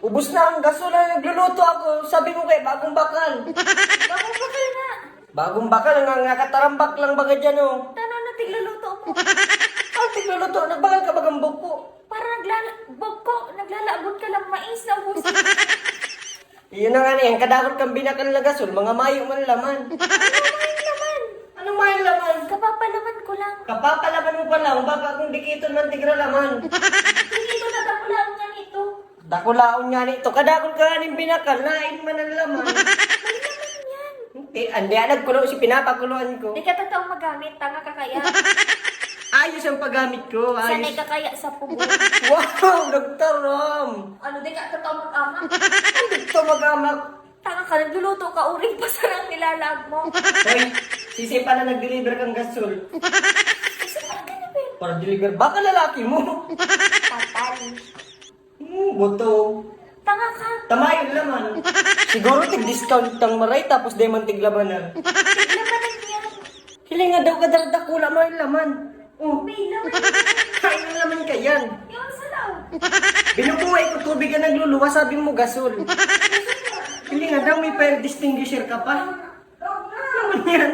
Ubus na ang gasol na nagluluto ako. Sabi mo kay bagong bakal. Bagong bakal na. Bagong bakal nga nakatarambak lang baga dyan oh. Tano na tigluluto mo. Ang tigluluto, nagbagal ka bagang buko. Para naglalagot ka lang mais na ubus. Yun na nga niyan, kadakot kang binakal na gasol, mga mayo man laman. Ano naman? Anong mayo laman? Kapapalaman ko lang. Kapapalaman mo pa lang, baka kung dikiton man tigra laman. Hindi ko natapulaan nga nito. Dakulaon nga nito, kadakot ka nga ning binakal, nain man ang laman. May naman yan. Hindi, nagkulo si pinapakuluan ko. Di ka totoong magamit, tanga ka kaya. Ayos ang paggamit ko, Sanay ayos. ka kaya sa pugo. Wow, Dr. Rom! Ano, di ka totoong mag-amak? Ito mag-amak. Tanga ka, nagluluto ka, uring pa sarang nilalag mo. Hoy, sisipa na nag-deliver kang gasol. Kasi parang ganun. Para deliver, baka lalaki mo. Tatal. Buto. Tanga ka. Tamayon naman. Siguro tig-discount tang maray tapos di man tiglabanan. Tiglabanan niya. Hilinga daw ka dardakula mo yung laman. Oh, May laman. kain ng laman ka yan. Yung salaw. Binubuhay ko tubig ka nagluluwa, sabi mo gasol. Hilinga daw may fire distinguisher ka pa. Naman yan.